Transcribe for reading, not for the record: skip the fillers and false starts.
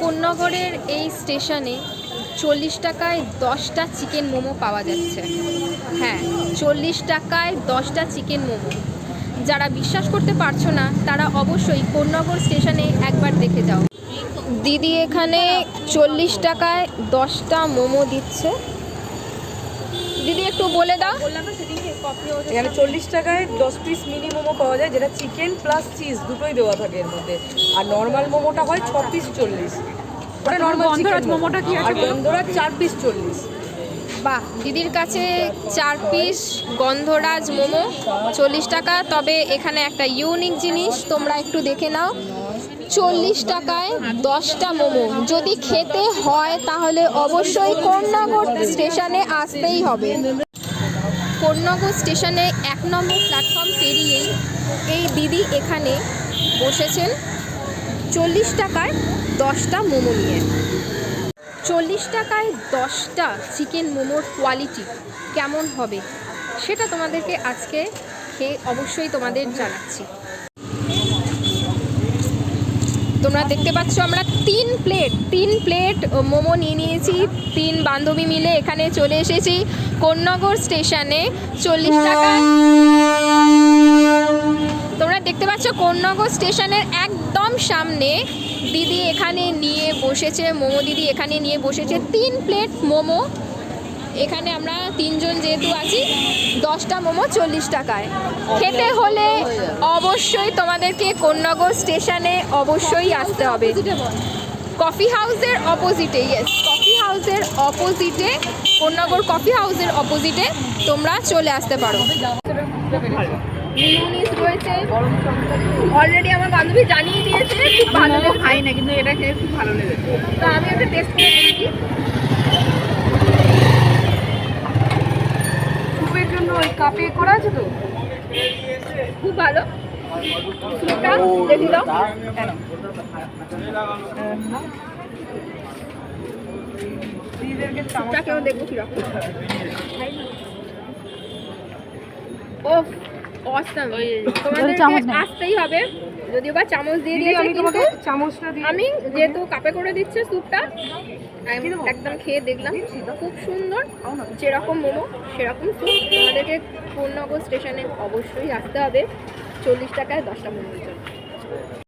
কোন্নগরের এই স্টেশনে 40 টাকায় 10টা চিকেন মোমো পাওয়া যাচ্ছে। হ্যাঁ, 40 টাকায় 10টা চিকেন মোমো। যারা বিশ্বাস করতে পারছো না তারা অবশ্যই কোন্নগর স্টেশনে একবার দেখে যাও। দিদি এখানে 40 টাকায় 10টা মোমো দিচ্ছে। দিদি একটু বলে দাও। এখানে 40 টাকায় 10 পিস মিনি মোমো পাওয়া যায়, যেটা চিকেন প্লাস চিজ দুটোই দেওয়া থাকে এর মধ্যে। আর নর্মাল মোমোটা হয় 6 পিস 40। ওটা নর্মাল চিকেন মোমোটা কি আছে? আর গন্ধরাজ 4 পিস 40। বাহ, দিদির কাছে 4 পিস গন্ধরাজ মোমো 40 টাকা। তবে এখানে একটা ইউনিক জিনিস তোমরা একটু দেখে নাও, 40 টাকায় 10টা মোমো। যদি খেতে হয় তাহলে অবশ্যই কোন্নগর স্টেশনে আসতেই হবে। কোন্নগর স্টেশনে 1 নম্বর প্ল্যাটফর্ম পেরিয়েই এই দিদি এখানে বসেছেন 40 টাকায় 10টা মোমো নিয়ে। 40 টাকায় 10টা চিকেন মোমোর কোয়ালিটি কেমন হবে সেটা তোমাদেরকে আজকে খেয়ে অবশ্যই তোমাদের জানাচ্ছি। তোমরা দেখতে পাচ্ছ আমরা 3 প্লেট মোমো নিয়ে নিয়েছি। 3 বান্ধবী মিলে এখানে চলে এসেছি কোন্নগর স্টেশনে 40 টাকায়। তোমরা দেখতে পাচ্ছ কোন্নগর স্টেশনের একদম সামনে দিদি এখানে নিয়ে বসেছে, মোমো দিদি এখানে নিয়ে বসেছে 3 প্লেট মোমো। এখানে আমরা 3 জন যেহেতু আছি, 10টা মোমো 40 টাকায়। খেতে হলে অবশ্যই তোমাদেরকে কোন্নগর স্টেশনে অবশ্যই আসতে হবে। কফি হাউসের অপোজিটে, কফি হাউসের অপোজিটে, কোন্নগর কফি হাউসের অপোজিটে তোমরা চলে আসতে পারো। মিউনিস রয়েছে, অলরেডি আমার বান্ধবী জানিয়ে দিয়েছে খুব ভালো খাই না, কিন্তু এটা খেয়ে খুব ভালো লেগেছে। তো আমি একটা টেস্ট করে দেখি। সুপের জন্য ওই কাপে করা আছে তো, খুব ভালো। সুপটা দেখি দাও। সুপটা কেউ দেখবো কিরকম। ও অসাম, তোমাদেরকে আসতেই হবে। যদিও বা চামচ দিয়ে দিয়েছে, কিন্তু চামচটা দিয়ে আমি যেহেতু কাপে করে দিচ্ছে স্যুপটা, আমি একদম খেয়ে দেখলাম খুব সুন্দর। যেরকম মোমো সেরকম স্যুপ। তোমাদেরকে কোন্নগর স্টেশনে অবশ্যই আসতে হবে 40 টাকায় 10টা মোমোর জন্য।